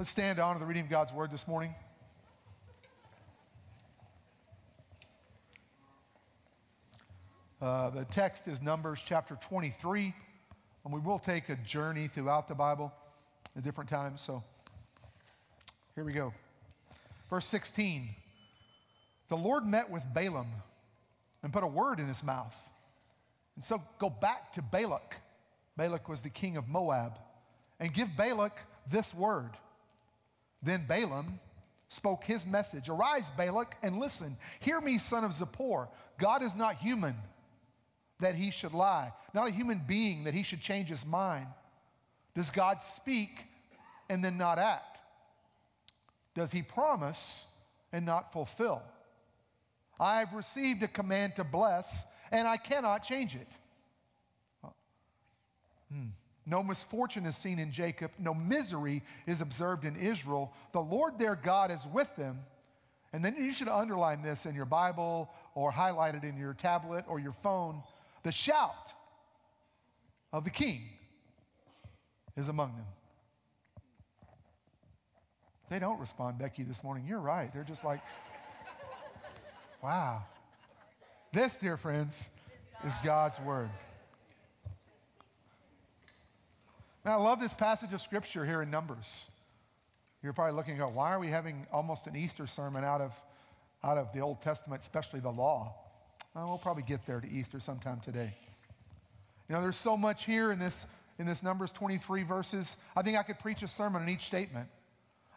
Let's stand to honor the reading of God's word this morning. The text is Numbers chapter 23, and we will take a journey throughout the Bible at different times. So here we go. Verse 16, the Lord met with Balaam and put a word in his mouth. And so go back to Balak. Balak was the king of Moab. And give Balak this word. Then Balaam spoke his message. Arise, Balak, and listen. Hear me, son of Zippor. God is not human, that he should lie. Not a human being, that he should change his mind. Does God speak and then not act? Does he promise and not fulfill? I have received a command to bless, and I cannot change it. No misfortune is seen in Jacob. No misery is observed in Israel. The Lord their God is with them. And then you should underline this in your Bible or highlight it in your tablet or your phone. The shout of the king is among them. They don't respond, Becky, this morning. You're right. They're just like, wow. This, dear friends, is God's word. Now, I love this passage of Scripture here in Numbers. You're probably looking and go, why are we having almost an Easter sermon out of the Old Testament, especially the law? Well, we'll probably get there to Easter sometime today. You know, there's so much here in this Numbers 23 verses. I think I could preach a sermon on each statement.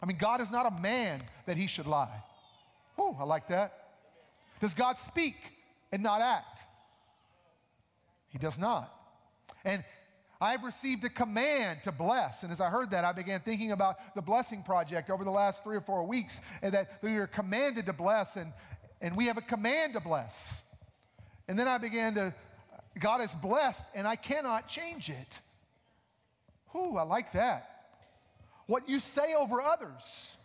I mean, God is not a man that he should lie. Oh, I like that. Does God speak and not act? He does not. And I've received a command to bless. And as I heard that, I began thinking about the blessing project over the last 3 or 4 weeks, and that we are commanded to bless, and we have a command to bless. And then I began to, God is blessed, and I cannot change it. Ooh, I like that. What you say over others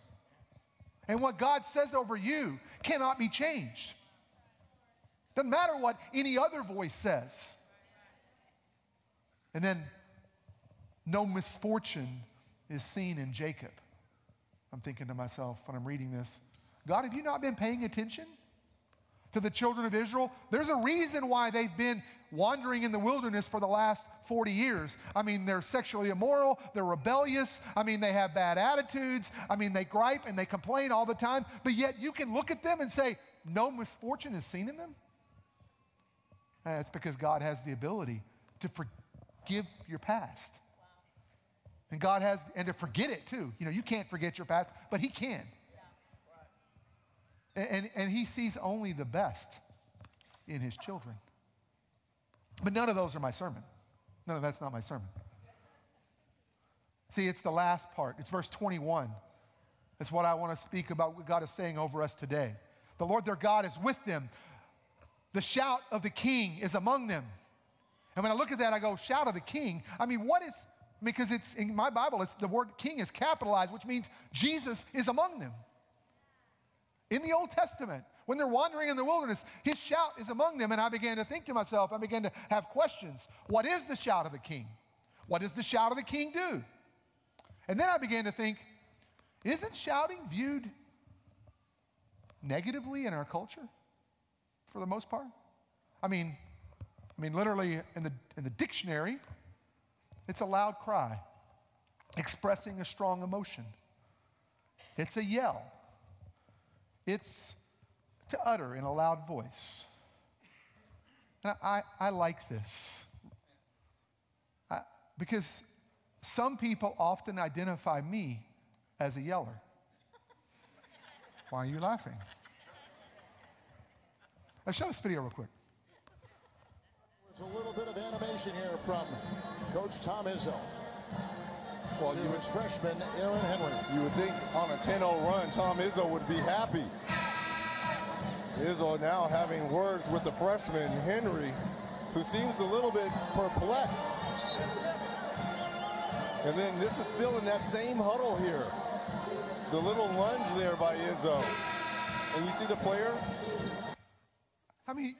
and what God says over you cannot be changed. Doesn't matter what any other voice says. And then, no misfortune is seen in Jacob. I'm thinking to myself when I'm reading this, God, have you not been paying attention to the children of Israel? There's a reason why they've been wandering in the wilderness for the last 40 years. I mean, they're sexually immoral, they're rebellious, I mean, they have bad attitudes, I mean, they gripe and they complain all the time, but yet you can look at them and say, no misfortune is seen in them? That's because God has the ability to forgive your past. Wow. And God has, and to forget it too. You know, you can't forget your past, but he can. Yeah. Right. And he sees only the best in his children. But none of those are my sermon. No, that's not my sermon. See, it's the last part. It's verse 21. It's what I want to speak about, what God is saying over us today. The Lord their God is with them. The shout of the king is among them. And when I look at that, I go, shout of the king. I mean, because it's in my Bible, it's the word king is capitalized, which means Jesus is among them. In the Old Testament, when they're wandering in the wilderness, his shout is among them. And I began to think to myself, I began to have questions. What is the shout of the king? What does the shout of the king do? And then I began to think, isn't shouting viewed negatively in our culture for the most part? I mean, literally in the dictionary, it's a loud cry expressing a strong emotion. It's a yell. It's to utter in a loud voice. And I like this because some people often identify me as a yeller. Why are you laughing? Let's show this video real quick. There's a little bit of animation here from Coach Tom Izzo. Well, to his freshman, Aaron Henry. You would think on a 10-0 run, Tom Izzo would be happy. Izzo now having words with the freshman, Henry, who seems a little bit perplexed. And then this is still in that same huddle here. The little lunge there by Izzo. And you see the players? I mean,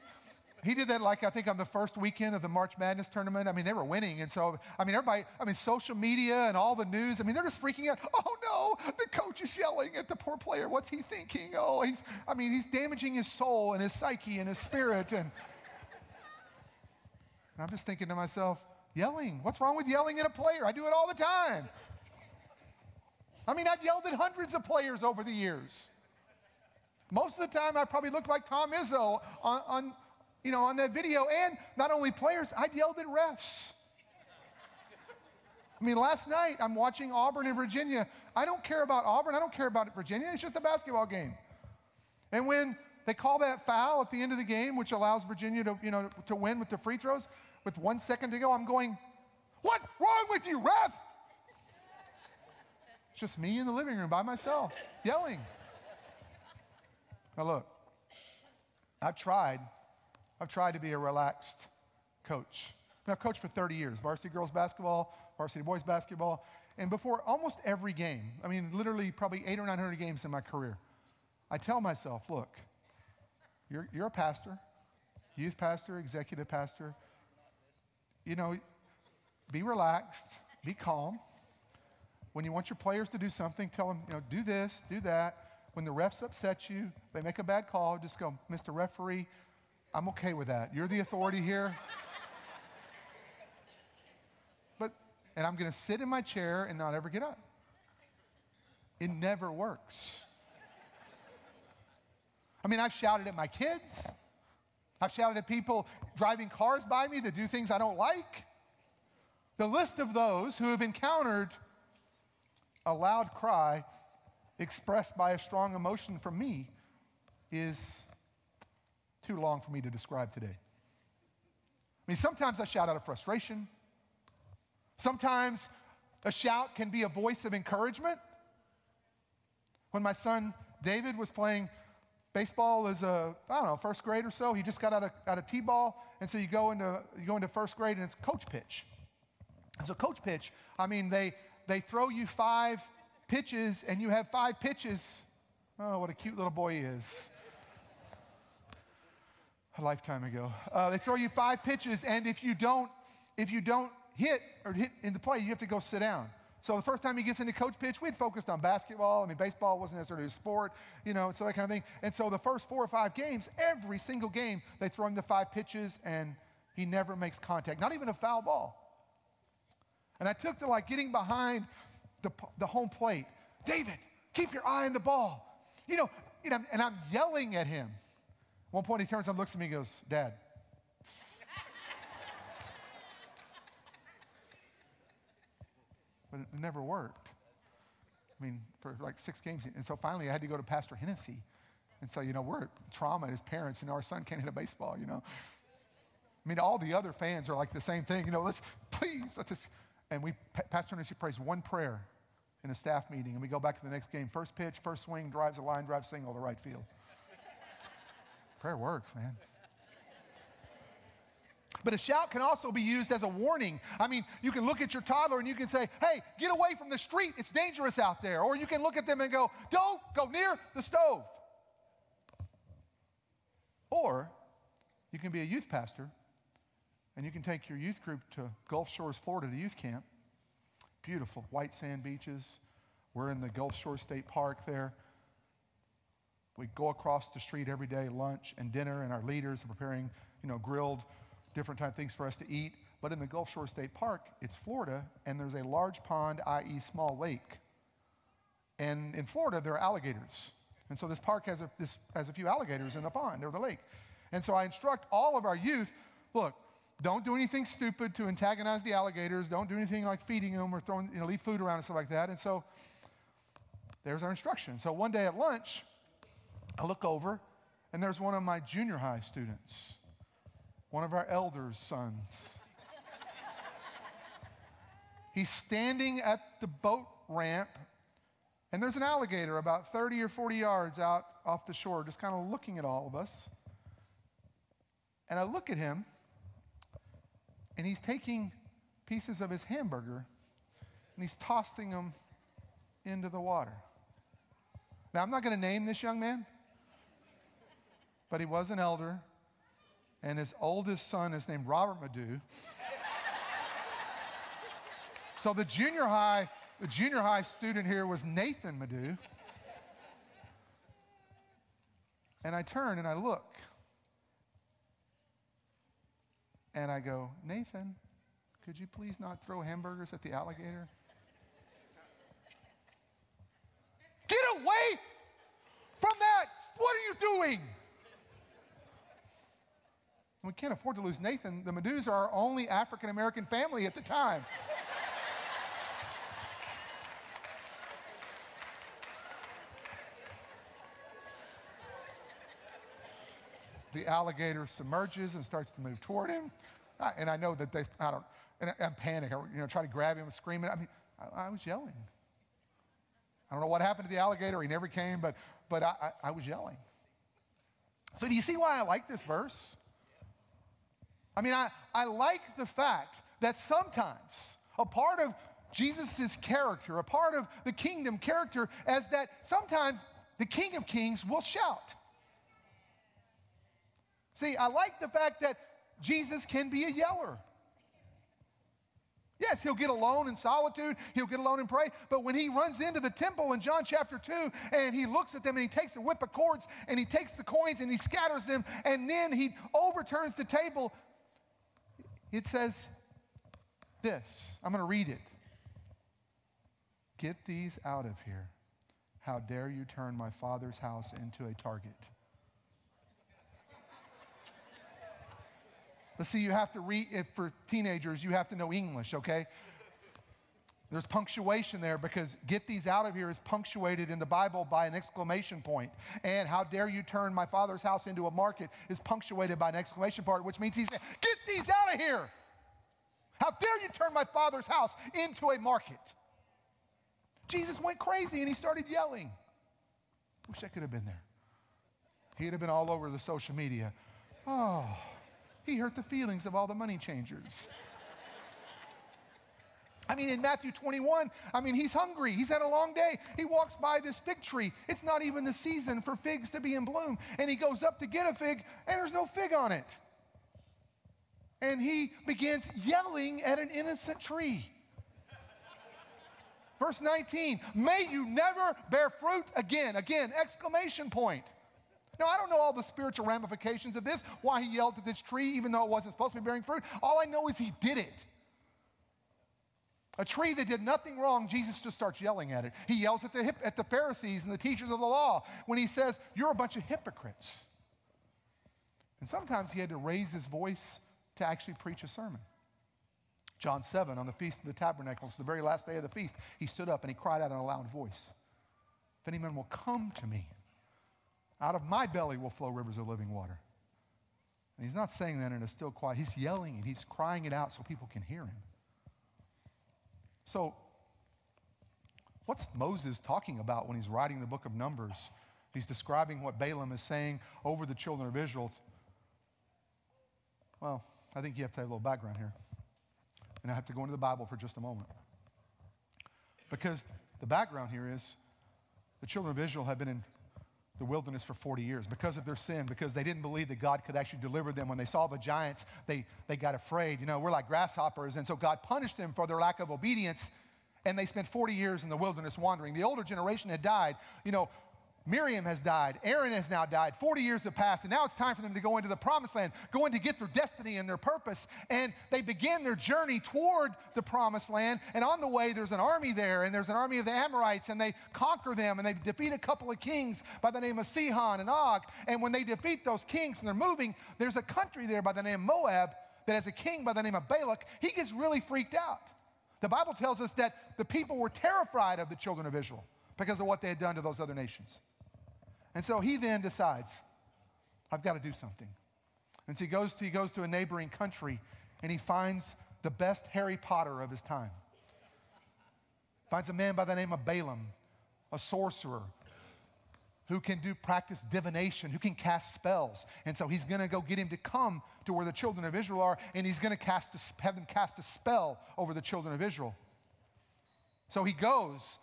He did that like, I think, on the first weekend of the March Madness tournament. I mean, they were winning. And so, I mean, everybody, social media and all the news, I mean, they're just freaking out. Oh, no, the coach is yelling at the poor player. What's he thinking? Oh, he's damaging his soul and his psyche and his spirit. And I'm just thinking to myself, yelling? What's wrong with yelling at a player? I do it all the time. I mean, I've yelled at hundreds of players over the years. Most of the time, I probably look like Tom Izzo on that video. And not only players, I've yelled at refs. I mean, last night, I'm watching Auburn and Virginia. I don't care about Auburn. I don't care about Virginia. It's just a basketball game. And when they call that foul at the end of the game, which allows Virginia to win with the free throws, with 1 second to go, I'm going, what's wrong with you, ref? It's just me in the living room by myself, yelling. Now look, I've tried to be a relaxed coach. I've coached for 30 years, varsity girls basketball, varsity boys basketball, and before almost every game, I mean, literally probably 800 or 900 games in my career, I tell myself, look, you're a pastor, youth pastor, executive pastor, be relaxed, be calm. When you want your players to do something, tell them, do this, do that. When the refs upset you, they make a bad call, just go, Mr. Referee, I'm okay with that. You're the authority here. And I'm going to sit in my chair and not ever get up. It never works. I mean, I've shouted at my kids. I've shouted at people driving cars by me that do things I don't like. The list of those who have encountered a loud cry expressed by a strong emotion from me is too long for me to describe today. I mean, sometimes I shout out of frustration. Sometimes a shout can be a voice of encouragement. When my son David was playing baseball as first grade or so, he just got out of T-ball, and so you go into first grade and it's coach pitch. So coach pitch, I mean, they throw you 5 pitches and you have 5 pitches. Oh, what a cute little boy he is. A lifetime ago. They throw you 5 pitches, and if you don't hit in the play, you have to go sit down. So the first time he gets into coach pitch, we had focused on basketball. I mean, baseball wasn't necessarily a sport, so that kind of thing. And so the first 4 or 5 games, every single game, they throw him the 5 pitches, and he never makes contact, not even a foul ball. And I took to getting behind the home plate. David, keep your eye on the ball. And I'm yelling at him. At one point he turns and looks at me and goes, Dad. But it never worked. I mean, for 6 games. And so finally I had to go to Pastor Hennessy and say, we're trauma as parents, our son can't hit a baseball, I mean, all the other fans are the same thing, let's just. And Pastor Hennessy prays one prayer in a staff meeting, and we go back to the next game. First pitch, first swing, drives a line, drive single to right field. Prayer works, man. But a shout can also be used as a warning. I mean, you can look at your toddler and you can say, hey, get away from the street. It's dangerous out there. Or you can look at them and go, don't go near the stove. Or you can be a youth pastor and you can take your youth group to Gulf Shores, Florida to youth camp. Beautiful white sand beaches. We're in the Gulf Shores State Park there. We go across the street every day, lunch and dinner, and our leaders are preparing, grilled different type of things for us to eat. But in the Gulf Shores State Park, it's Florida, and there's a large pond, i.e. small lake. And in Florida, there are alligators. And so this park has a few alligators in the pond or the lake. And so I instruct all of our youth, look, don't do anything stupid to antagonize the alligators. Don't do anything like feeding them or throwing, leave food around and stuff like that. And so there's our instruction. So one day at lunch, I look over, and there's one of my junior high students, one of our elders' sons. He's standing at the boat ramp, and there's an alligator about 30 or 40 yards out off the shore, just kind of looking at all of us. And I look at him, and he's taking pieces of his hamburger, and he's tossing them into the water. Now, I'm not going to name this young man, but he was an elder, and his oldest son is named Robert Madu. So the junior high student here was Nathan Madu. And I turn and I look. And I go, Nathan, could you please not throw hamburgers at the alligator? Get away from that! What are you doing? We can't afford to lose Nathan. The Madus are our only African-American family at the time. The alligator submerges and starts to move toward him. And I know that I'm panicking, trying to grab him and screaming. I mean, I was yelling. I don't know what happened to the alligator. He never came, but I was yelling. So do you see why I like this verse? I mean, I like the fact that sometimes a part of Jesus' character, a part of the kingdom character, is that sometimes the King of Kings will shout. See, I like the fact that Jesus can be a yeller. Yes, he'll get alone in solitude, he'll get alone and pray, but when he runs into the temple in John chapter 2 and he looks at them and he takes the whip of cords and he takes the coins and he scatters them and then he overturns the table, it says this. I'm going to read it. Get these out of here. How dare you turn my Father's house into a target? But see, you have to read it for teenagers. You have to know English, okay? There's punctuation there because get these out of here is punctuated in the Bible by an exclamation point. And how dare you turn my Father's house into a market is punctuated by an exclamation point, which means he's saying, get these out of here. How dare you turn my Father's house into a market? Jesus went crazy and he started yelling. Wish I could have been there. He'd have been all over the social media. Oh. He hurt the feelings of all the money changers. I mean, in Matthew 21, he's hungry. He's had a long day. He walks by this fig tree. It's not even the season for figs to be in bloom. And he goes up to get a fig, and there's no fig on it. And he begins yelling at an innocent tree. Verse 19, may you never bear fruit again. Again, exclamation point. Now, I don't know all the spiritual ramifications of this, why he yelled at this tree even though it wasn't supposed to be bearing fruit. All I know is he did it. A tree that did nothing wrong, Jesus just starts yelling at it. He yells at the Pharisees and the teachers of the law when he says, you're a bunch of hypocrites. And sometimes he had to raise his voice to actually preach a sermon. John 7, on the Feast of the Tabernacles, the very last day of the feast, he stood up and he cried out in a loud voice, if any man will come to me, out of my belly will flow rivers of living water. And he's not saying that in a still quiet. He's yelling and he's crying it out so people can hear him. So, what's Moses talking about when he's writing the book of Numbers? He's describing what Balaam is saying over the children of Israel. Well, I think you have to have a little background here. And I have to go into the Bible for just a moment. Because the background here is the children of Israel have been in the wilderness for 40 years because of their sin, because they didn't believe that God could actually deliver them. When they saw the giants, they got afraid. We're like grasshoppers, and so God punished them for their lack of obedience, and they spent 40 years in the wilderness wandering. The older generation had died. Miriam has died. Aaron has now died. 40 years have passed, and now it's time for them to go into the promised land, go in to get their destiny and their purpose. And they begin their journey toward the promised land, and on the way there's an army there, and there's an army of the Amorites, and they conquer them, and they defeat a couple of kings by the name of Sihon and Og. And when they defeat those kings and they're moving, there's a country there by the name of Moab that has a king by the name of Balak. He gets really freaked out. The Bible tells us that the people were terrified of the children of Israel because of what they had done to those other nations. And so he then decides, I've got to do something. And so he goes to a neighboring country and he finds the best Harry Potter of his time. Finds a man by the name of Balaam, a sorcerer who can practice divination, who can cast spells. And so he's going to go get him to come to where the children of Israel are, and he's going to have them cast a spell over the children of Israel. So he goes.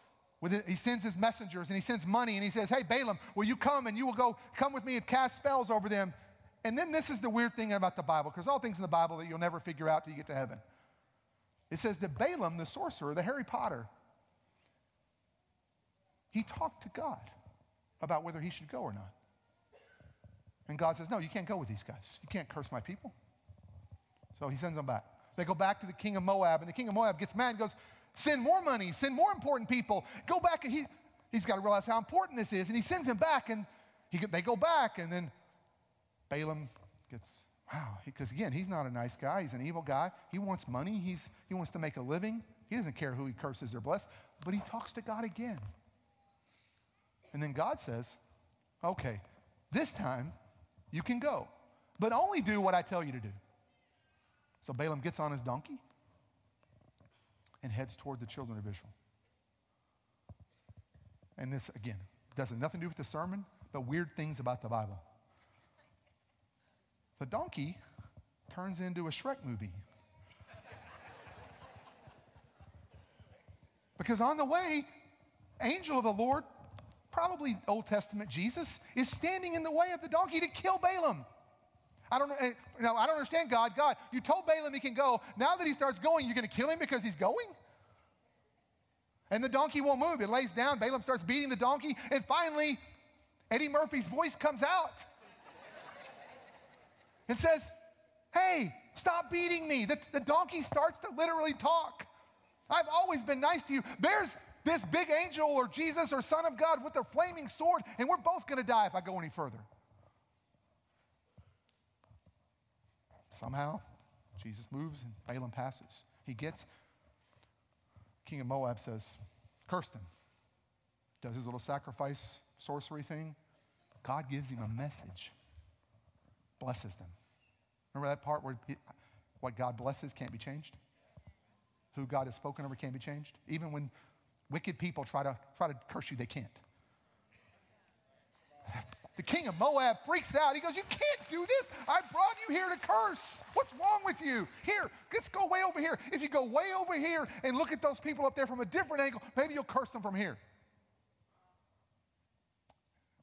He sends his messengers and he sends money and he says, hey, Balaam, will you come and you will come with me and cast spells over them? And then this is the weird thing about the Bible, because all things in the Bible that you'll never figure out till you get to heaven. It says that Balaam, the sorcerer, the Harry Potter, he talked to God about whether he should go or not. And God says, no, you can't go with these guys. You can't curse my people. So he sends them back. They go back to the king of Moab, and the king of Moab gets mad and goes, send more money, send more important people. Go back, and he's got to realize how important this is. And he sends him back, and they go back, and then Balaam gets, wow, because again, he's not a nice guy. He's an evil guy. He wants money. He wants to make a living. He doesn't care who he curses or blesses, but he talks to God again. And then God says, okay, this time you can go, but only do what I tell you to do. So Balaam gets on his donkey and heads toward the children of Israel. And this, again, does nothing to do with the sermon, but weird things about the Bible. The donkey turns into a Shrek movie. Because on the way, angel of the Lord, probably Old Testament Jesus, is standing in the way of the donkey to kill Balaam. I don't understand God. God, you told Balaam he can go. Now that he starts going, you're going to kill him because he's going? And the donkey won't move. It lays down. Balaam starts beating the donkey. And finally, Eddie Murphy's voice comes out and says, hey, stop beating me. The donkey starts to literally talk. I've always been nice to you. There's this big angel or Jesus or Son of God with a flaming sword, and we're both going to die if I go any further. Somehow, Jesus moves and Balaam passes. King of Moab says, curse them. Does his little sacrifice sorcery thing. God gives him a message. Blesses them. Remember that part where what God blesses can't be changed? Who God has spoken over can't be changed? Even when wicked people try to curse you, they can't. The king of Moab freaks out. He goes, you can't do this. I brought you here to curse. What's wrong with you? Here, let's go way over here. If you go way over here and look at those people up there from a different angle, maybe you'll curse them from here.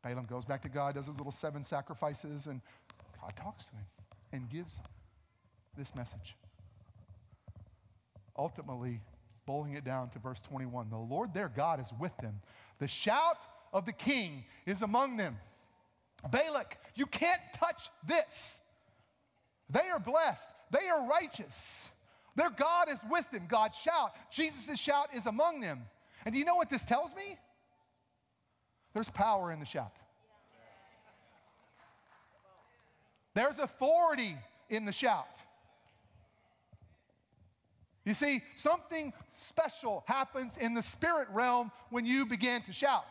Balaam goes back to God, does his little 7 sacrifices, and God talks to him and gives this message. Ultimately, boiling it down to verse 21, the Lord their God is with them. The shout of the king is among them. Balak, you can't touch this. They are blessed. They are righteous. Their God is with them. God's shout, Jesus' shout is among them. And do you know what this tells me? There's power in the shout. There's authority in the shout. You see, something special happens in the spirit realm when you begin to shout.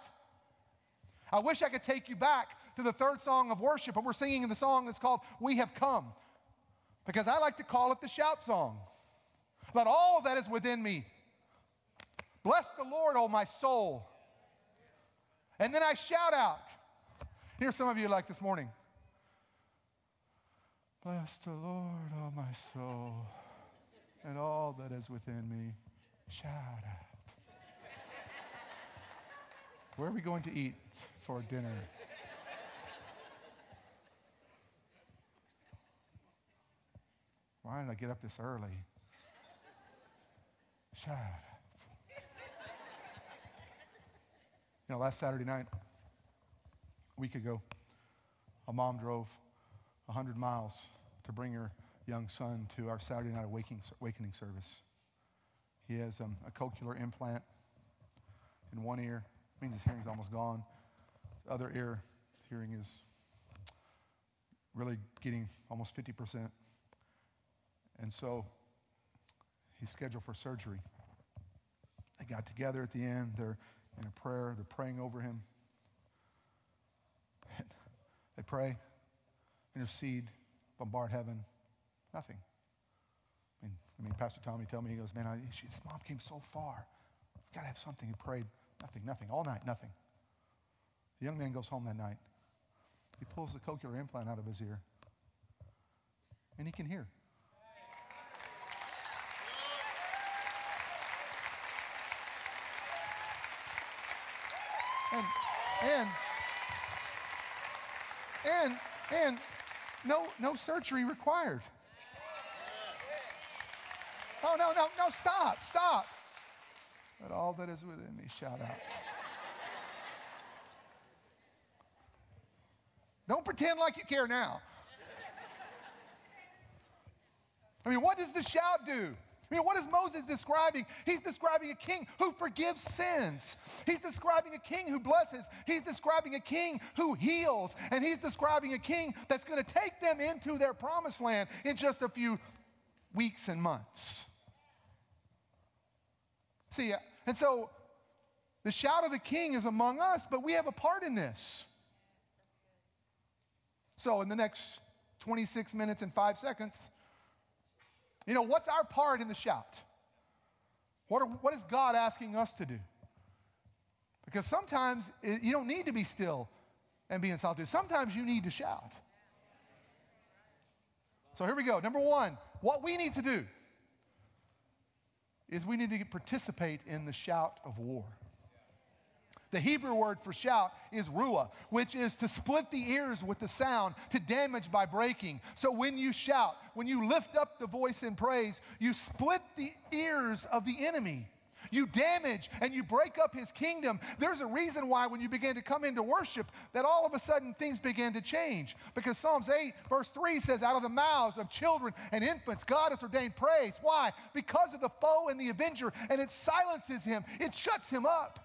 I wish I could take you back to the 3rd song of worship, but we're singing in the song that's called We Have Come, because I like to call it the shout song. Let all that is within me bless the Lord, O my soul. And then I shout out. Here's some of you like this morning. Bless the Lord, O my soul, and all that is within me. Shout out. Where are we going to eat for dinner? Why did I get up this early? Shout out. You know, last Saturday night, a week ago, a mom drove 100 miles to bring her young son to our Saturday night awakening service. He has a cochlear implant in one ear. It means his hearing's almost gone. The other ear, hearing is really getting almost 50%. And so he's scheduled for surgery. They got together at the end. They're in a prayer. They're praying over him. They pray, intercede, bombard heaven. Nothing. I mean, Pastor Tommy told me, he goes, man, this mom came so far. We've got to have something. He prayed. Nothing. All night, nothing. The young man goes home that night. He pulls the cochlear implant out of his ear. And he can hear. And No surgery required. Oh, no, stop. Let all that is within me shout out. Don't pretend like you care now. I mean, what does the shout do? I mean, what is Moses describing? He's describing a king who forgives sins. He's describing a king who blesses. He's describing a king who heals. And he's describing a king that's going to take them into their promised land in just a few weeks and months. See, and so the shout of the king is among us, but we have a part in this. So in the next 26 minutes and 5 seconds, what's our part in the shout? What is God asking us to do? Because sometimes you don't need to be still and be in solitude. Sometimes you need to shout. So here we go. Number one, what we need to do is we need to participate in the shout of war. The Hebrew word for shout is ruah, which is to split the ears with the sound, to damage by breaking. So when you shout, when you lift up the voice in praise, you split the ears of the enemy. You damage and you break up his kingdom. There's a reason why when you begin to come into worship that all of a sudden things begin to change. Because Psalms 8 verse 3 says, out of the mouths of children and infants, God has ordained praise. Why? Because of the foe and the avenger, and it silences him. It shuts him up.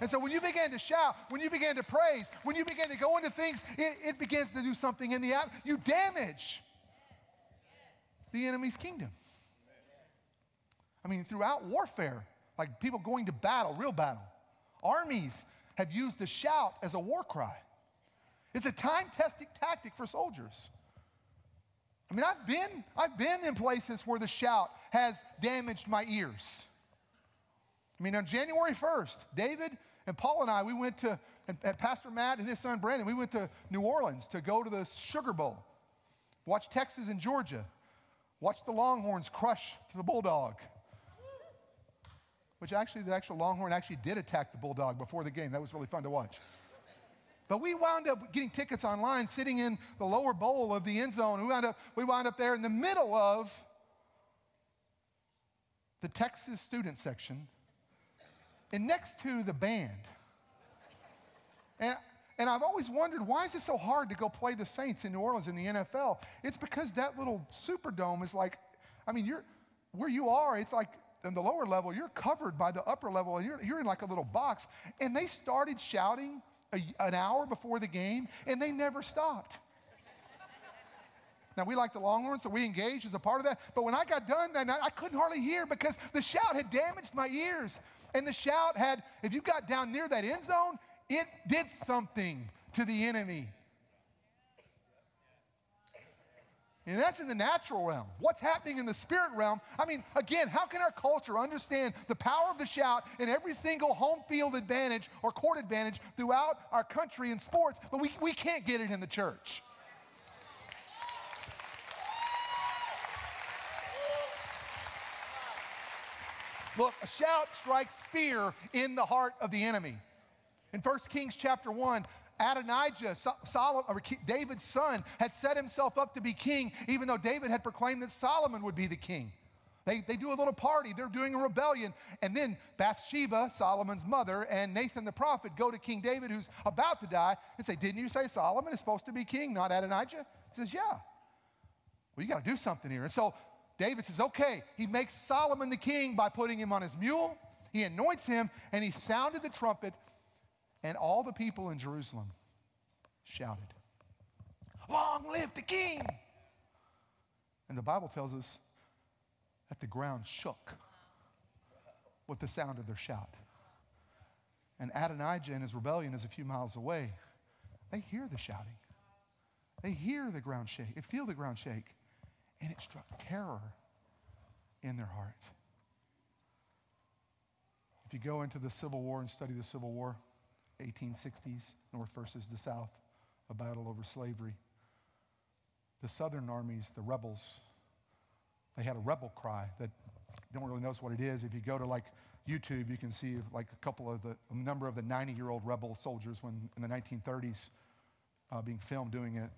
And so when you begin to shout, when you begin to praise, when you begin to go into things, it begins to do something in the app. You damage the enemy's kingdom. I mean, throughout warfare, like people going to battle, real battle, armies have used the shout as a war cry. It's a time-tested tactic for soldiers. I mean, I've been in places where the shout has damaged my ears. I mean, on January 1st, David and Paul and I, we went to, and Pastor Matt and his son Brandon, we went to New Orleans to go to the Sugar Bowl, watch Texas and Georgia, watch the Longhorns crush to the Bulldog, which actually, the actual Longhorn actually did attack the Bulldog before the game. That was really fun to watch. But we wound up getting tickets online, sitting in the lower bowl of the end zone. We wound up there in the middle of the Texas student section, and next to the band. And I've always wondered, why is it so hard to go play the Saints in New Orleans in the NFL? It's because that little Superdome is like, I mean, where you are, it's like in the lower level, you're covered by the upper level, and you're in like a little box. And they started shouting an hour before the game, and they never stopped. Now, we like the Longhorns, so we engaged as a part of that. But when I got done that night, I couldn't hardly hear because the shout had damaged my ears. And the shout had, if you got down near that end zone, it did something to the enemy. And that's in the natural realm. What's happening in the spirit realm? I mean, again, how can our culture understand the power of the shout in every single home field advantage or court advantage throughout our country in sports, but we can't get it in the church? Look, a shout strikes fear in the heart of the enemy. In 1 Kings chapter 1, Adonijah, David's son, had set himself up to be king, even though David had proclaimed that Solomon would be the king. They do a little party. They're doing a rebellion. And then Bathsheba, Solomon's mother, and Nathan the prophet go to King David, who's about to die, and say, didn't you say Solomon is supposed to be king, not Adonijah? He says, yeah. Well, you got to do something here. And so David says, okay. He makes Solomon the king by putting him on his mule. He anoints him, and he sounded the trumpet, and all the people in Jerusalem shouted, long live the king! And the Bible tells us that the ground shook with the sound of their shout. And Adonijah and his rebellion is a few miles away. They hear the shouting. They hear the ground shake. They feel the ground shake. And it struck terror in their heart. If you go into the Civil War and study the Civil War, 1860s, North versus the South, a battle over slavery. The Southern armies, the rebels, they had a rebel cry that no one really knows what it is. If you go to like YouTube, you can see like a number of the 90-year-old rebel soldiers when in the 1930s being filmed doing it.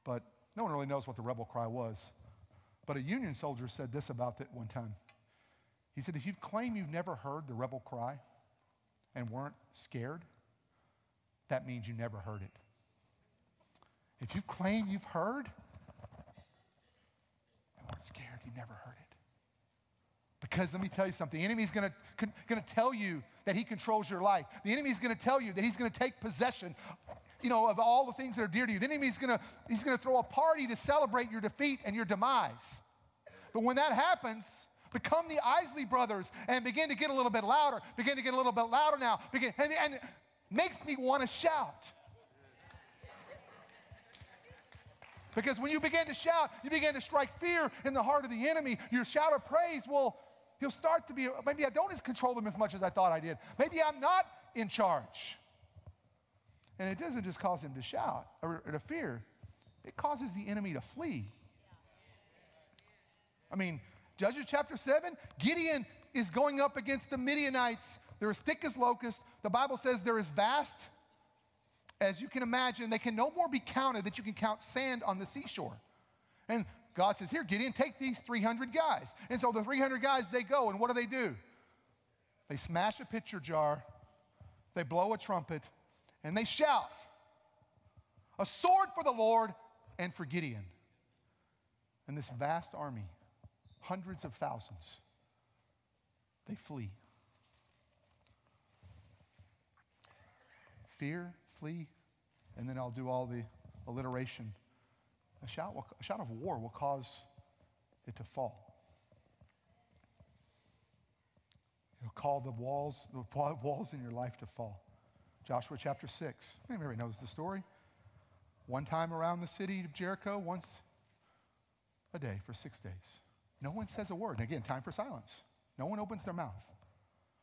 But No one really knows what the rebel cry was. But a Union soldier said this about it one time. He said, if you claim you've never heard the rebel cry and weren't scared, that means you never heard it. If you claim you've heard and weren't scared, you never heard it. Because let me tell you something, the enemy's going to tell you that he controls your life. The enemy's going to tell you that he's going to take possession, of all the things that are dear to you. The enemy's going to throw a party to celebrate your defeat and your demise. But when that happens, become the Isley brothers and begin to get a little bit louder. Begin to get a little bit louder now. And it makes me want to shout. Because when you begin to shout, you begin to strike fear in the heart of the enemy. Your shout of praise he'll start to be, maybe I don't control them as much as I thought I did. Maybe I'm not in charge. And it doesn't just cause him to shout or to fear. It causes the enemy to flee. I mean, Judges chapter 7, Gideon is going up against the Midianites. They're as thick as locusts. The Bible says they're as vast as you can imagine. They can no more be counted that you can count sand on the seashore. And God says, here, Gideon, take these 300 guys. And so the 300 guys, they go, and what do? They smash a pitcher jar, they blow a trumpet, and they shout, a sword for the Lord and for Gideon. And this vast army, hundreds of thousands, they flee. Fear, flee, and then I'll do all the alliteration. A shout of war will cause it to fall. It'll call the walls in your life to fall. Joshua chapter 6. Everybody knows the story. One time around the city of Jericho, once a day for 6 days. No one says a word. And again, time for silence. No one opens their mouth.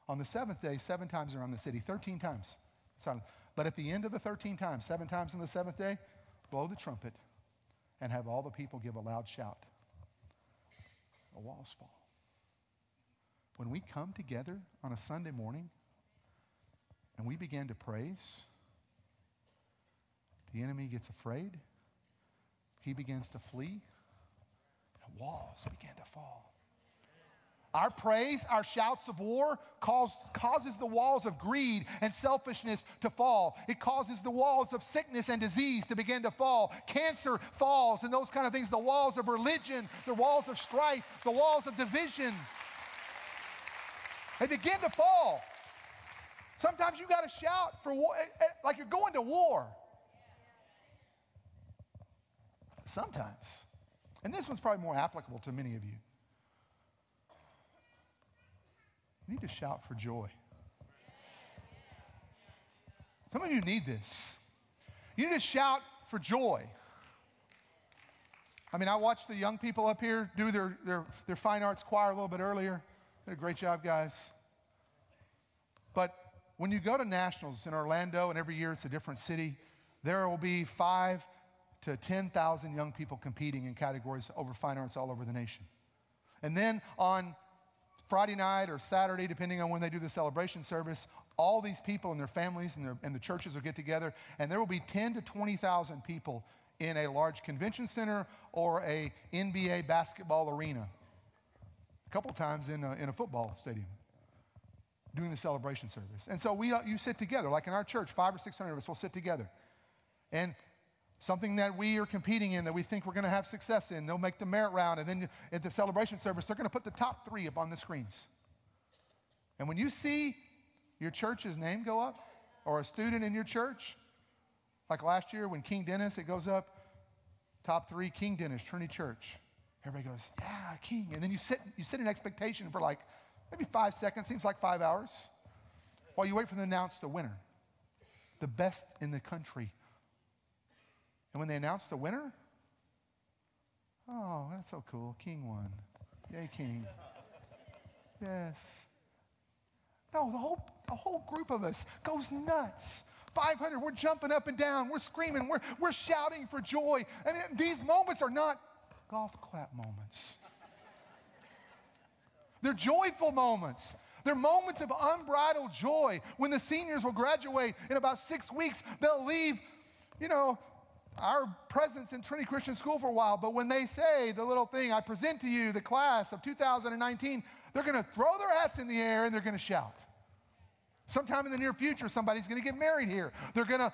On the seventh day, 7 times around the city, 13 times silence. But at the end of the 13 times, 7 times on the seventh day, blow the trumpet and have all the people give a loud shout. The walls fall. When we come together on a Sunday morning and we begin to praise, the enemy gets afraid. He begins to flee. The walls begin to fall. Our praise, our shouts of war causes the walls of greed and selfishness to fall. It causes the walls of sickness and disease to begin to fall. Cancer falls and those kind of things. The walls of religion, the walls of strife, the walls of division. They begin to fall. Sometimes you got to shout for war, like you're going to war. Sometimes. And this one's probably more applicable to many of you. You need to shout for joy. Some of you need this. You need to shout for joy. I mean, I watched the young people up here do their fine arts choir a little bit earlier. Did a great job, guys. But when you go to nationals in Orlando, and every year it's a different city, there will be 5,000 to 10,000 young people competing in categories over fine arts all over the nation. And then on Friday night or Saturday, depending on when they do the celebration service, all these people and their families and the churches will get together, and there will be 10 to 20,000 people in a large convention center or a NBA basketball arena, a couple times in a football stadium, doing the celebration service. And so you sit together, like in our church, 500 or 600 of us will sit together. And something that we are competing in that we think we're going to have success in, they'll make the merit round, and then at the celebration service, they're going to put the top 3 up on the screens. And when you see your church's name go up, or a student in your church, like last year when King Dennis, it goes up, top 3, King Dennis, Trinity Church. Everybody goes, yeah, King. And then you sit in expectation for like maybe 5 seconds, seems like 5 hours, while you wait for them to announce the winner, the best in the country. And when they announce the winner, oh, that's so cool. King won. Yay, King. Yes. No, the whole group of us goes nuts. 500, we're jumping up and down. We're screaming. We're shouting for joy. And these moments are not golf clap moments. They're joyful moments. They're moments of unbridled joy. When the seniors will graduate in about 6 weeks, they'll leave, our presence in Trinity Christian School for a while, but when they say the little thing, I present to you the class of 2019, they're going to throw their hats in the air and they're going to shout. Sometime in the near future, somebody's going to get married here. They're going to,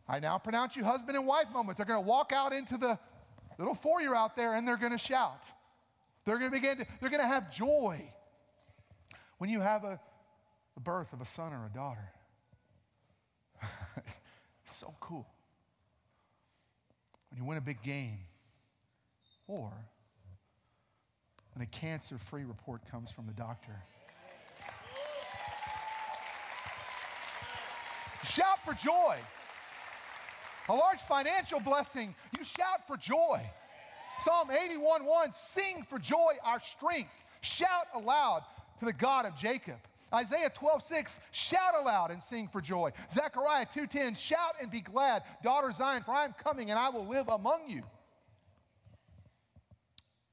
I now pronounce you husband and wife moment. They're going to walk out into the little foyer out there and they're going to shout. They're going to have joy. When you have the birth of a son or a daughter, it's so cool. When you win a big game, or when a cancer-free report comes from the doctor. Shout for joy. A large financial blessing, you shout for joy. Psalm 81:1, sing for joy our strength. Shout aloud to the God of Jacob. Isaiah 12:6, shout aloud and sing for joy. Zechariah 2:10, shout and be glad, daughter Zion, for I am coming and I will live among you.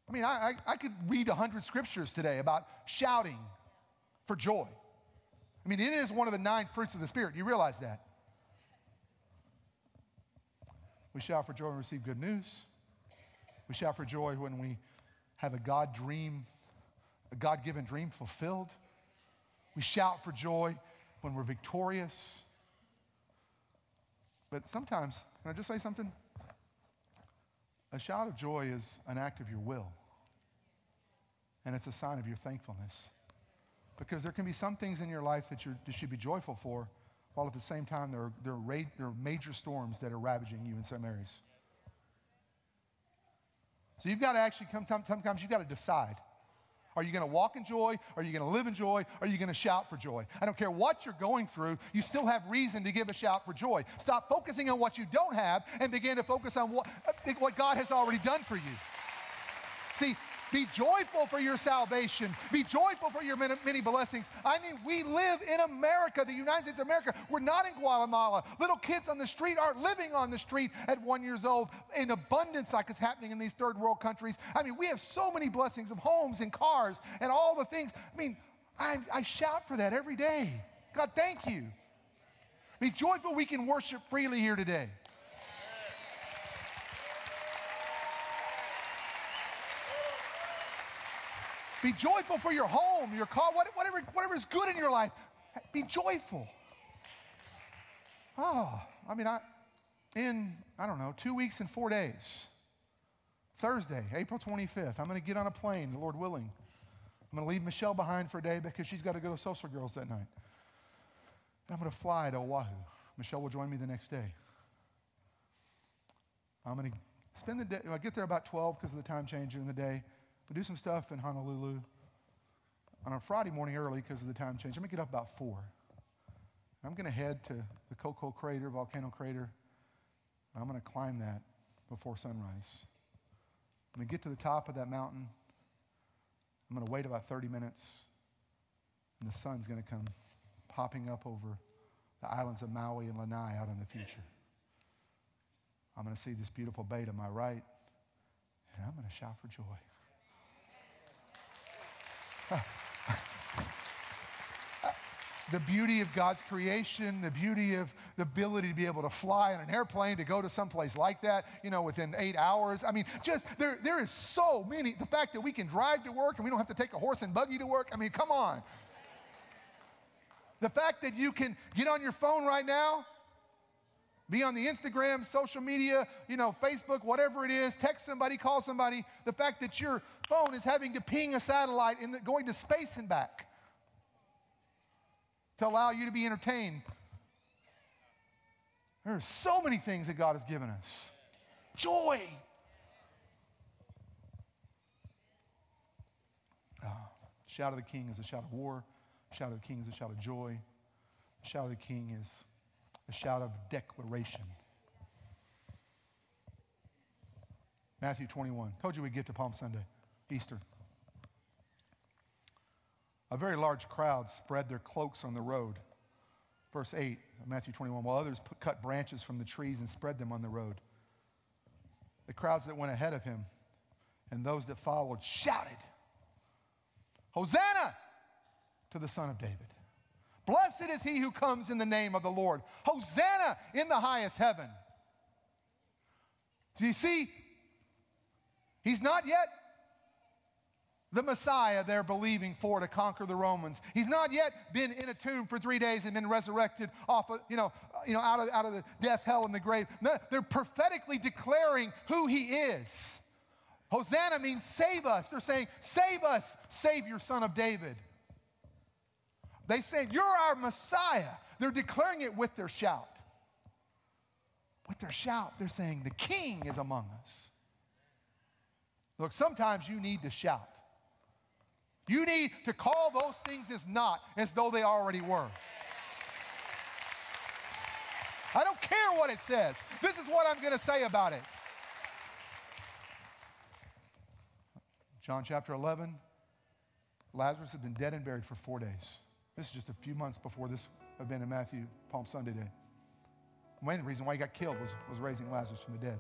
I mean, I could read 100 scriptures today about shouting for joy. I mean, it is one of the 9 fruits of the Spirit. You realize that? We shout for joy when we receive good news. We shout for joy when we have a God-given dream fulfilled. We shout for joy when we're victorious. But sometimes, can I just say something? A shout of joy is an act of your will. And it's a sign of your thankfulness. Because there can be some things in your life that you should be joyful for, while at the same time there are major storms that are ravaging you in some areas. So you've got to actually sometimes you've got to decide. Are you going to walk in joy? Are you going to live in joy? Are you going to shout for joy? I don't care what you're going through, you still have reason to give a shout for joy. Stop focusing on what you don't have and begin to focus on what God has already done for you. See, be joyful for your salvation. Be joyful for your many blessings. I mean, we live in America, the United States of America. We're not in Guatemala. Little kids on the street aren't living on the street at 1 year old in abundance like it's happening in these third world countries. I mean, we have so many blessings of homes and cars and all the things. I mean, I shout for that every day. God, thank you. Be joyful we can worship freely here today. Be joyful for your home, your car, whatever is good in your life. Be joyful. Oh, I mean, in 2 weeks and 4 days, Thursday, April 25th, I'm going to get on a plane, the Lord willing. I'm going to leave Michelle behind for a day because she's got to go to Social Girls that night. And I'm going to fly to Oahu. Michelle will join me the next day. I'm going to spend the day, I get there about 12 because of the time change in the day. We'll do some stuff in Honolulu on a Friday morning early because of the time change. I'm going to get up about 4. I'm going to head to the Coco Crater, volcano crater. I'm going to climb that before sunrise. I'm going to get to the top of that mountain. I'm going to wait about 30 minutes, and the sun's going to come popping up over the islands of Maui and Lanai out in the future. I'm going to see this beautiful bay to my right, and I'm going to shout for joy. The beauty of God's creation, the beauty of the ability to be able to fly on an airplane, to go to someplace like that, within 8 hours. I mean, just there is so many. The fact that we can drive to work and we don't have to take a horse and buggy to work. I mean, come on. The fact that you can get on your phone right now, be on the Instagram, social media, Facebook, whatever it is, text somebody, call somebody. The fact that your phone is having to ping a satellite and going to space and back to allow you to be entertained. There are so many things that God has given us. Joy. Shout of the King is a shout of war. Shout of the King is a shout of joy. Shout of the King is a shout of declaration. Matthew 21. Told you we'd get to Palm Sunday, Easter. A very large crowd spread their cloaks on the road. Verse 8 of Matthew 21. While others cut branches from the trees and spread them on the road. The crowds that went ahead of him and those that followed shouted, Hosanna to the Son of David. Blessed is he who comes in the name of the Lord. Hosanna in the highest heaven. So you see, he's not yet the Messiah they're believing for to conquer the Romans. He's not yet been in a tomb for 3 days and been resurrected off of, out of the death, hell, and the grave. No, they're prophetically declaring who he is. Hosanna means save us. They're saying, save us, Savior, Son of David. They say, you're our Messiah. They're declaring it with their shout. With their shout, they're saying, the King is among us. Look, sometimes you need to shout. You need to call those things as not, as though they already were. I don't care what it says. This is what I'm going to say about it. John chapter 11, Lazarus had been dead and buried for 4 days. This is just a few months before this event in Matthew, Palm Sunday day. The main reason why he got killed was raising Lazarus from the dead.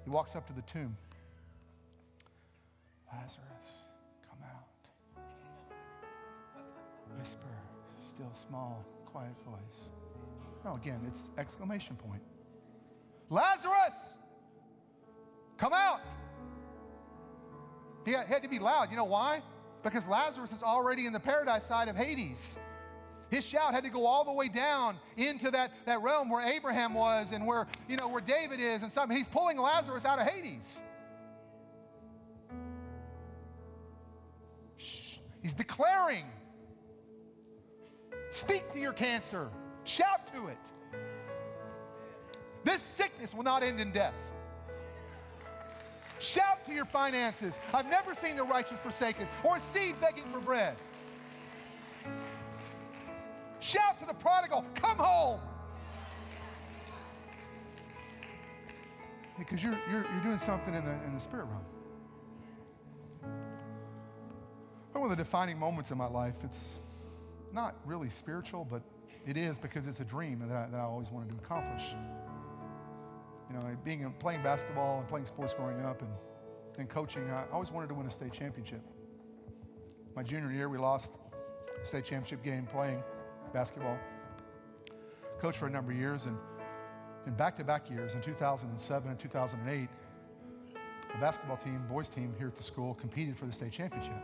He walks up to the tomb. Lazarus, come out. Whisper, still small, quiet voice. No, again, it's exclamation point. Lazarus, come out. He had to be loud. You know why? Because Lazarus is already in the paradise side of Hades. His shout had to go all the way down into that realm where Abraham was and where David is and something. He's pulling Lazarus out of Hades. Shh. He's declaring. Speak to your cancer. Shout to it. This sickness will not end in death. Shout to your finances. I've never seen the righteous forsaken or a seed begging for bread. Shout to the prodigal, come home. Because you're doing something in the spirit realm. One of the defining moments in my life, it's not really spiritual, but it is because it's a dream that I always wanted to accomplish. Playing basketball and playing sports growing up and coaching, I always wanted to win a state championship. My junior year, we lost a state championship game playing basketball. Coached for a number of years, and in back-to-back years, in 2007 and 2008, the basketball team, boys team here at the school, competed for the state championship.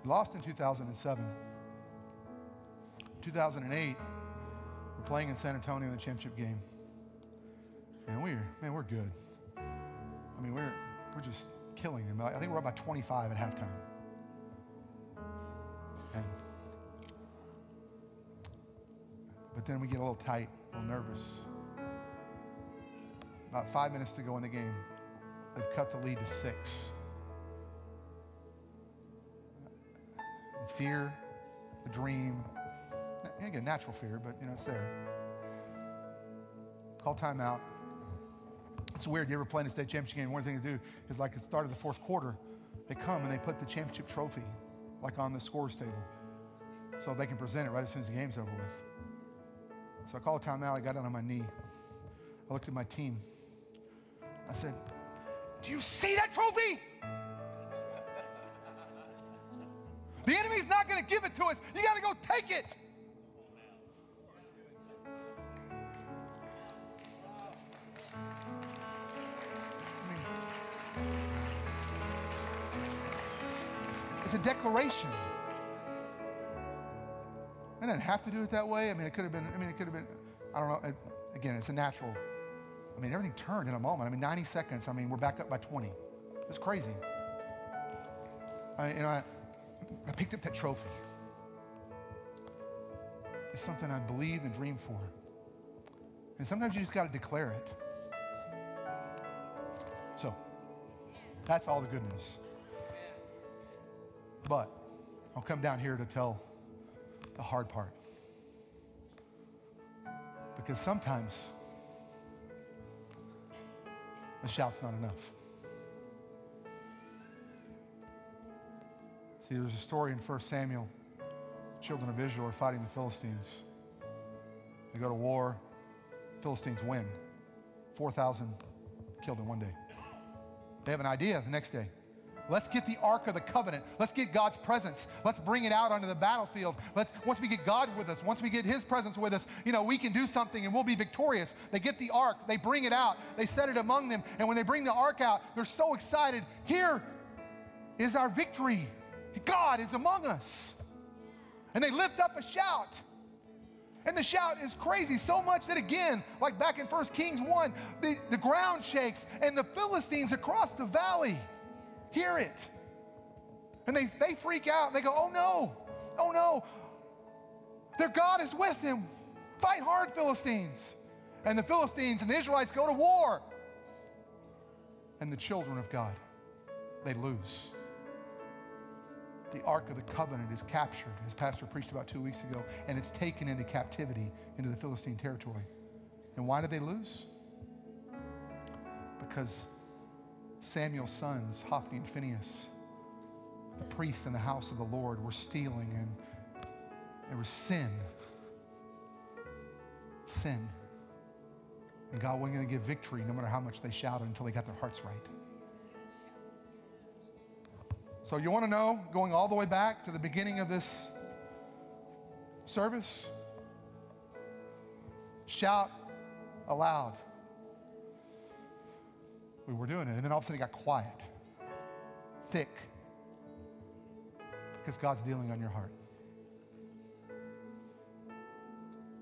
We lost in 2007. 2008, we're playing in San Antonio in the championship game. And we're good. I mean, we're just killing them. I think we're up by 25 at halftime. But then we get a little tight, a little nervous. About 5 minutes to go in the game, they've cut the lead to 6. And fear, the dream, again, natural fear, but it's there. Call timeout. It's weird. You ever play in a state championship game? One thing to do is, like, at the start of the fourth quarter, they come and they put the championship trophy, like, on the scores table, so they can present it right as soon as the game's over with. So I called a timeout. I got down on my knee. I looked at my team. I said, "Do you see that trophy? The enemy's not going to give it to us. You got to go take it." It's a declaration. I didn't have to do it that way. It could have been, I don't know. Again, it's a natural. Everything turned in a moment. 90 seconds. We're back up by 20. It's crazy. I picked up that trophy. It's something I believed and dreamed for. And sometimes you just got to declare it. So, that's all the good news. But I'll come down here to tell the hard part. Because sometimes the shout's not enough. See, there's a story in 1 Samuel. The children of Israel are fighting the Philistines. They go to war. Philistines win. 4,000 killed in one day. They have an idea the next day. Let's get the Ark of the Covenant. Let's get God's presence. Let's bring it out onto the battlefield. Once we get God with us, once we get his presence with us, we can do something and we'll be victorious. They get the Ark, they bring it out, they set it among them, and when they bring the Ark out, they're so excited. Here is our victory. God is among us. And they lift up a shout. And the shout is crazy, so much that again, like back in 1 Kings 1, the ground shakes and the Philistines across the valley hear it. And they freak out. They go, oh no, their God is with them. Fight hard, Philistines. And the Philistines and the Israelites go to war. And the children of God, they lose. The Ark of the Covenant is captured, as Pastor preached about 2 weeks ago, and it's taken into captivity into the Philistine territory. And why did they lose? Because Samuel's sons, Hophni and Phinehas, the priests in the house of the Lord, were stealing, and there was sin. Sin. And God wasn't going to give victory no matter how much they shouted until they got their hearts right. So you want to know, going all the way back to the beginning of this service, shout aloud. We were doing it, and then all of a sudden it got quiet, thick, because God's dealing on your heart.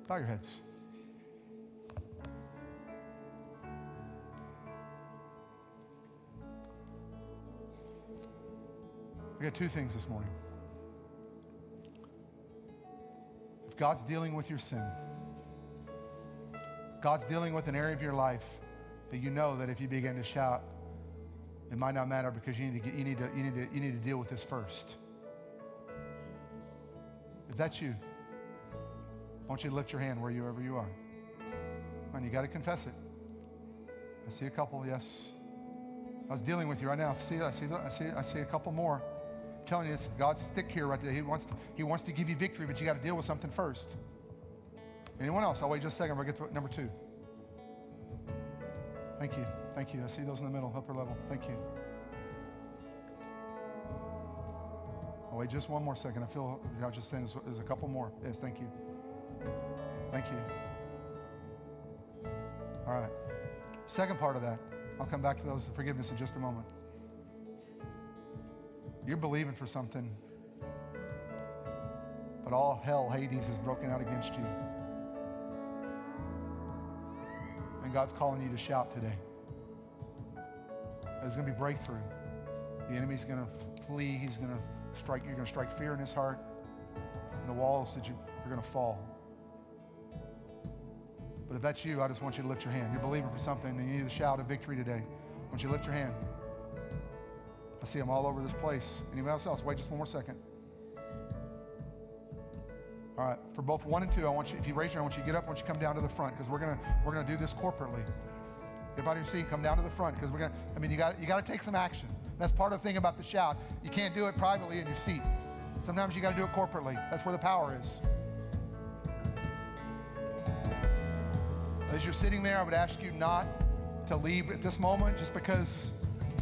Bow your heads. We got two things this morning. If God's dealing with your sin, God's dealing with an area of your life that you know that if you begin to shout, it might not matter because you need to deal with this first. If that's you, I want you to lift your hand wherever you are. And you got to confess it. I see a couple, yes. I was dealing with you right now. I see a couple more. I'm telling you, it's God's stick here right there. He wants to give you victory, but you got to deal with something first. Anyone else? I'll wait just a second. We'll get to number 2. Thank you. Thank you. I see those in the middle, upper level. Thank you. I'll wait just one more second. I feel God just saying there's a couple more. Yes, thank you. Thank you. All right. Second part of that. I'll come back to those forgiveness in just a moment. You're believing for something, but all hell, Hades, is broken out against you. And God's calling you to shout today. There's going to be breakthrough. The enemy's going to flee. He's going to strike. You're going to strike fear in his heart. And the walls that you're going to fall. But if that's you, I just want you to lift your hand. You're believing for something and you need to shout a victory today. I want you to lift your hand. I see them all over this place. Anybody else? Wait just one more second. All right, for both 1 and 2, I want you, if you raise your hand, I want you to get up, I want you to come down to the front because we're gonna do this corporately. Everybody who's seeing, come down to the front because you got to take some action. That's part of the thing about the shout. You can't do it privately in your seat. Sometimes you got to do it corporately. That's where the power is. As you're sitting there, I would ask you not to leave at this moment just because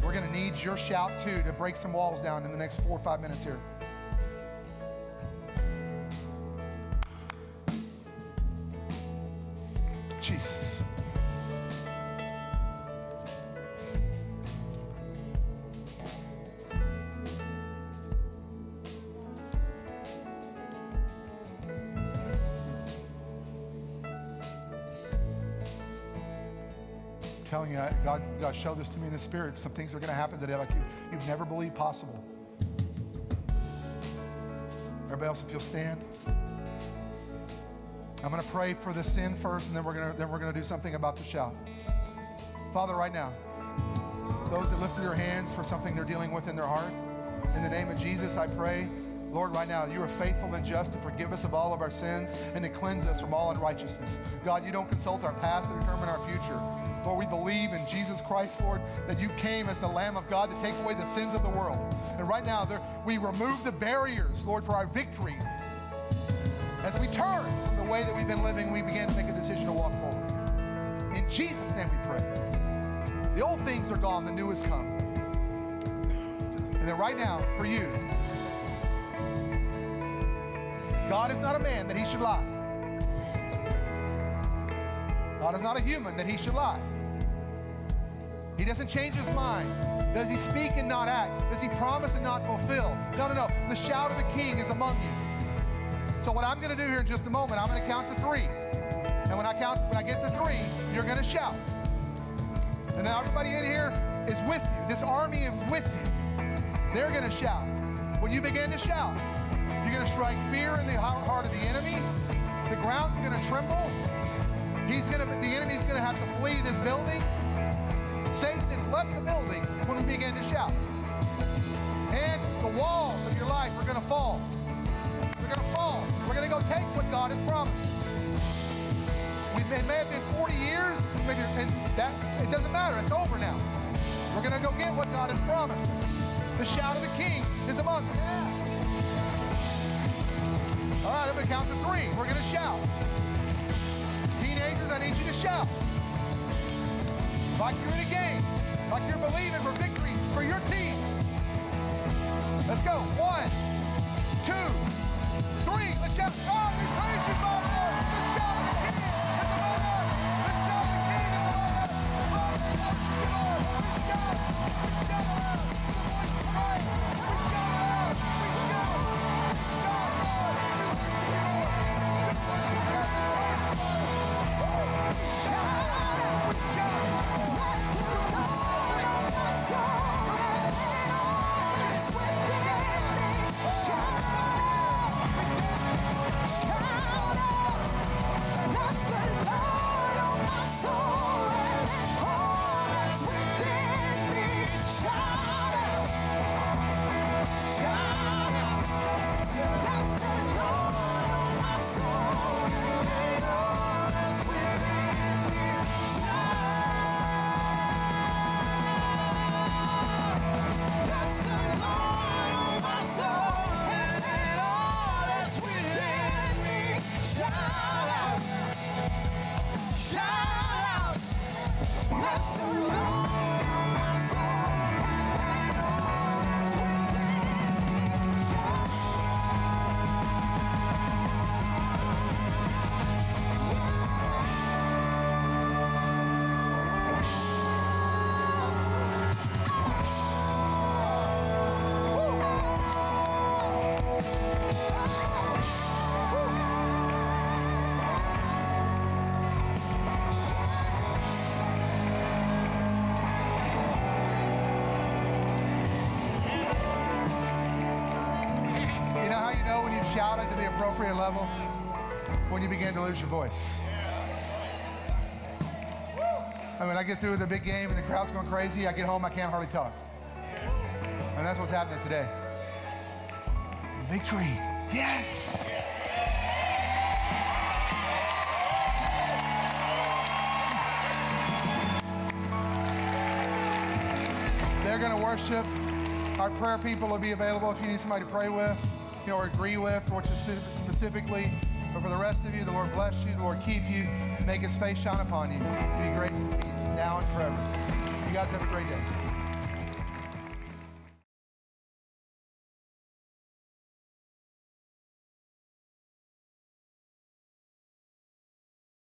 we're going to need your shout too to break some walls down in the next 4 or 5 minutes here. Jesus. Telling you, God showed this to me in the Spirit. Some things are going to happen today like you've never believed possible. Everybody else, if you'll stand. I'm going to pray for the sin first, and then we're going to do something about the shout. Father, right now, those that lifted their hands for something they're dealing with in their heart, in the name of Jesus, I pray, Lord, right now, you are faithful and just to forgive us of all of our sins and to cleanse us from all unrighteousness. God, you don't consult our past to determine our future. Lord, we believe in Jesus Christ, Lord, that you came as the Lamb of God to take away the sins of the world. And right now, we remove the barriers, Lord, for our victory. As we turn from the way that we've been living, we begin to make a decision to walk forward. In Jesus' name we pray. The old things are gone, the new has come. And then right now, for you, God is not a man that he should lie. God is not a human that he should lie. He doesn't change his mind. Does he speak and not act? Does he promise and not fulfill? No, no, no. The shout of the King is among you. So what I'm going to do here in just a moment, I'm going to count to 3. And when I get to 3, you're going to shout. And then everybody in here is with you. This army is with you. They're going to shout. When you begin to shout, you're going to strike fear in the heart of the enemy. The ground's going to tremble. The enemy's going to have to flee this building. Satan has left the building when we begin to shout. And the walls of your life are going to fall. They're going to fall. We're going to go take what God has promised. It may have been 40 years, and it doesn't matter. It's over now. We're going to go get what God has promised. The shout of the King is among us. All right, I'm going to count to 3. We're going to shout. Teenagers, I need you to shout. Like you're in a game. Like you're believing for victory for your team. Let's go. 1, 2, 3. Let's shout. God, we praise you, God. Let's shout the King is among us. Let's shout the King is among us. Lord, we love you, Lord. We shout. We shout aloud. The voice of Christ. We shout aloud. We shout. We shout, Lord. We worship you, Lord. We shout. We shout. Shouted to the appropriate level when you begin to lose your voice. I mean, I get through with a big game and the crowd's going crazy. I get home, I can't hardly talk. And that's what's happening today. Victory. Yes. They're going to worship. Our prayer people will be available if you need somebody to pray with, or agree with, or specifically. But for the rest of you, the Lord bless you, the Lord keep you, make his face shine upon you. Be grace and peace now and forever. You guys have a great day.